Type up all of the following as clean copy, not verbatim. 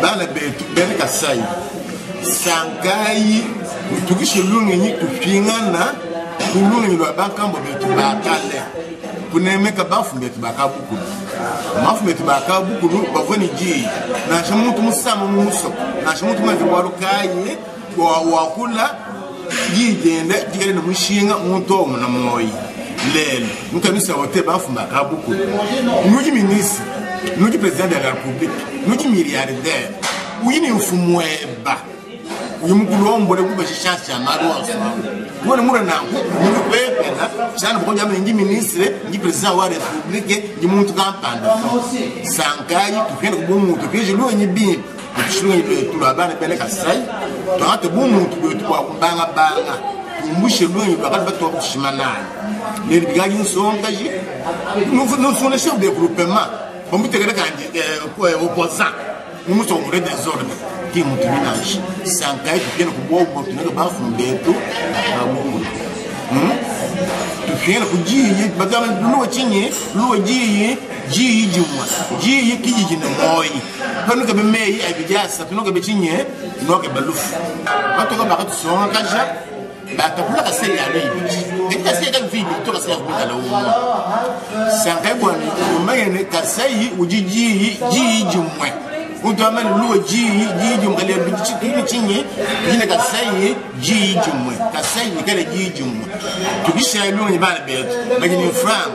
Bana betu bene kasai sangai tukishe lungi ni tupingana kulungi lwa bankambo betu bakale kunemeka bafu betu bakabukulu mafu betu bakabukulu bavoni ji na shamuntu musama muso na shamuntu mazibwaro kaye wakula yigenda digere no mushinga muntu omuna moyi lelo mukamisa wote bafu bakabukulu nuji ministre nuji president de la république nuji milliardaire uyini mfumweba uyumkulombo lekuba chance ya maroso ngone mura na ngubepela cyane bwo jamwe ngi ministre ngi president wa république ngi muntu kampanda sankai tufende kubumuntu pije lo nyibi tushirwe tulabana bele kasai twate bumuntu betu kwa kumbanga banga kumbushe lo nyibi bakati batwa kushimanana les bigaji nsonga ji nous sommes les chefs de groupement bon te kada kandi opposant nous sommes des désordres qui nous ménage sankai tufende kubobo tunaka bafu mbeto tufende kujiye badala lo chinye lo jiye ji jumwa ji kijiji na moyi kanu ke bemei abijasa tunoke bechinye noke balufu batoka bakatu songa kaja batakula kaseli ya lebi ekase ka vidi to kaseli ya la umo sankai bwana umayene kasei ujiji ji jumwe undama luo ji jumwe le bichi chinye yine kasei ji jumwe kasei kale ji jumwe tukisha luo ni bana betu bagini franc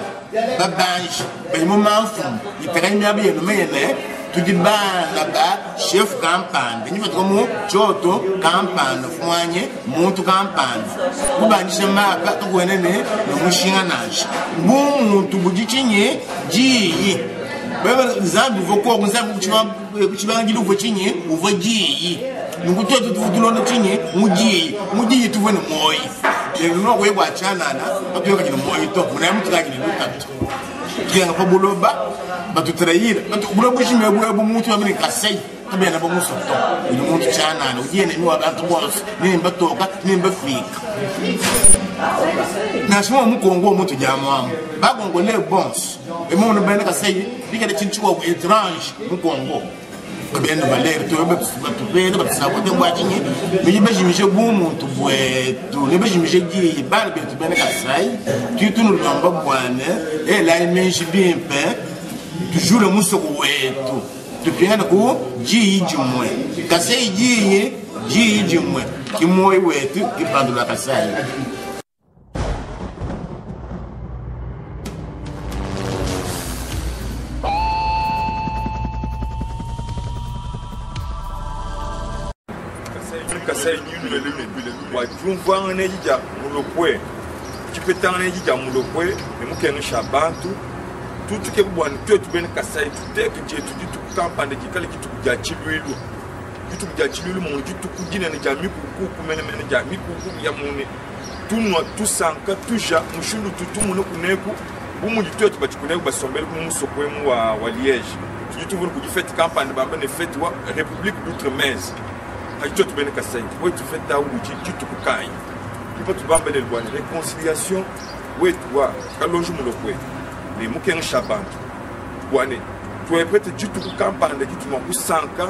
babanj bayimo mafum ipekanya biye no mene tudibana ba chef campagne ni fatomo choto campagne fwanye muntu campagne kubanjisha mapa tukwenene no mushinga nashi muntu bujichinye ji baba zambi voko kunzabu kuchibanga giluvo chinye uva ji nukutoto tuvudulona chinye muji tuvene moyi lero ko yebwa chanana atuyoka kino moyi to kuna mtu kagini lutatu kianga pa buloba batutrayira buloba shime buloba muntu amini kasai kabena ba muso to ni muntu chanana ugene ni wabantu bose ni mbatoka ni mbafika na shimo mukongo muntu jamwamu bagongo le bons e mono bena kasai bikade chinchuwa ku étrange mukongo kabena valeur to batu bena batsabo de mbachinye bijimishe bumuntu bwetu ne bijimishe gi bal betu bena kasai tu nous lamba bwana et là il mange bien pain toujours le musoko wetu tupingana ku ji jumwe kasai ji jumwe kimoyi wetu kipandula kasai kasai nyulu le wa jumva ne jija mulokwe chipetana ne jija mulokwe ne mukene shabantu tutu ke bwana tutu bene kasai tuteke je tutu kampande jikale kitu kuja chilulu mu jitu kujina ne jami kuku mene jami kuku ya mune tunwa tusanka tuja mushulu tutu muno kuneku bumu jitu tubachikuneku basombele ku musokwe mu wa Liège tutu vulu kujifeti kampande bamba ne feti wa République d'Outre-mer aïto tu bene kasai oui tu fais ta uji tu kukai tu peux tu bamba le bwana réconciliation oui toi kalonju mulokwe ni muken shabantu bwana tu es prêt tu kampande ki tu mo kusanka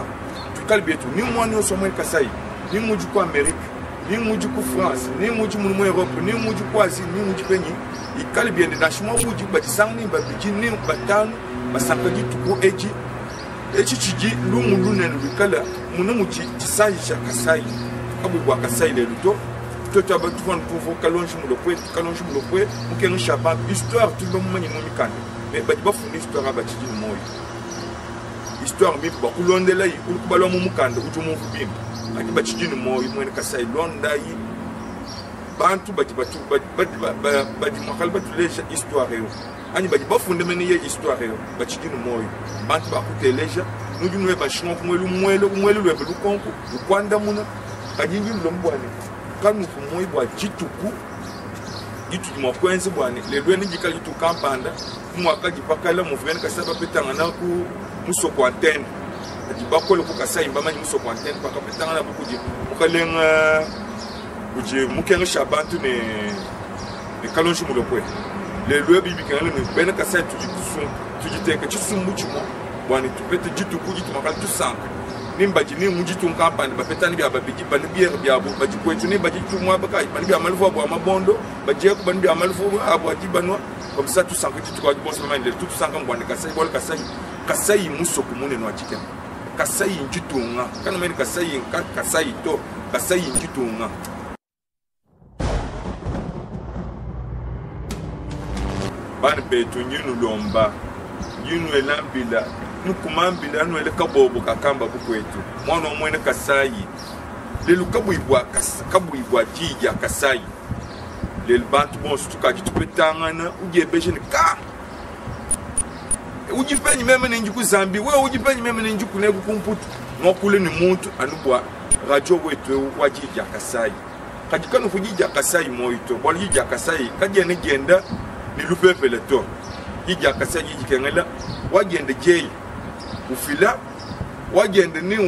tu kalbietu ni mwani osomwe kasai ni muju ku Amerique ni muju ku France ni muju mu Europe ni muju ku Asie ni muju penyi ikalbiende na shimo buji batisangni babiji ni batanu basanka jitu ku eji echichiji lumu lunene lukala munamuchi tisayi cha kasai abugwa kasai le luto toto abatu fon tuvo kalonju mulokwe muken shaban histoire tu bomanyi momikane mais bati bafunda histoire batijini moyo histoire mi ba kulondela yi kulubalo mu mukanda kuti mu kubimba ati batijini moyo mwene Kasai londa yi bantu bati makal batuleja histoire yo ani bati bafunde meni ye histoire yo batijini moyo bantu bakuteleja nuju nwe bashonko kumwelu lwebe lukonko lukwanda muna kajinji lombwane kanu kumoyi bwa jituku itu mokwenzi bwane lelwe njika jitu kampanda mwaka jipakala muveni Kasai petanga na ku musoko antenne jibakole ku Kasai mbamani musoko antenne paka petanga na bukuji mukalenga uje mukenga shabantu ne kalonshi mulokwe lelwe bibi kana ne bena Kasai tujiteka chisumbu chimo bwane tupete jituku jitu makala tusanka nimbaji ni mujitu kampanda bapetani bya babiji bani biere byabo baji kwetu ni baji tumwa baka bani bya malfo abo amabondo baji ko bani bya malfo abo adibanwa comme ça tout sanka tu ko boss mama tout sanka mbwane Kasai bol Kasai musoko munene wa chicken Kasai njitunga kana meni Kasai to Kasai njitunga bani betu nyinu lomba nyinu elambila nukumambila no ele kabobo kakamba kukwetu mwana omwene Kasai lelu kabuibwa jija Kasai lelu bantu bonso tukaji tupetangana ujebesheni ka ujipenyi meme ninjuku zambi wewe ujipenyi meme ninjuku negu kumputu ngokule ni muntu anubwa radio wetu wajija Kasai kajikano kujija Kasai moito bwali jija Kasai kaje ne genda ni lupepele to jija Kasai jikengela wagende jei ufila wagende ni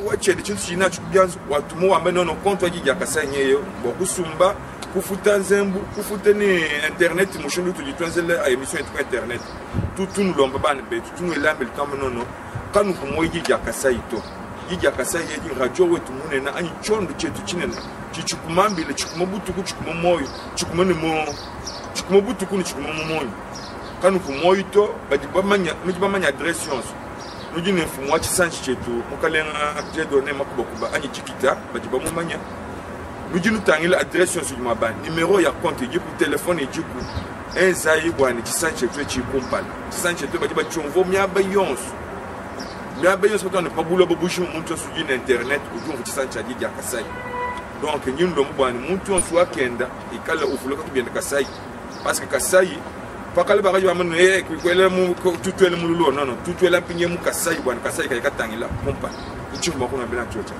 wachede chintu china chukubyanzu watumu wambe no konto jija Kasai nyeyo bokusumba kufuta nzembu kufuta ni internet mushundu tujitwanzele a emission etu internet tutunu lomba bana betu tunu elambe kama nono kanu kumoyi jija Kasai to jija Kasai yeji radio wetu munena anyi chondo chetu chinena chichukumambile chikumobutu kuchikumomoyo chikumene mo chikumobutu kuni chikumomoyo kanu kumoyi to bamanya adresse yonso nujine mfumu wa chisanchi chetu mukalenga akjedo ne makubakuba anyi chikita bamumanya nujinu tangila adresse yonso jumabani numero ya compte jiku telefone jiku enzayi bwani chisanchi chetu chikumpala chisanchi chetu bachonvo myaba yonso patone pabulo babushu muntu sujine internet ujungu chisanchi jija Kasai donc nyinu lo mbwani muntu onso akenda ikala ufuloka tubenda Kasai parce que Kasai pakale bakaji bamano kwele mu tutwele mululu non tutwele mpinye mu Kasai bwana Kasai kayikatangila pompa ichimba kuna bila chocha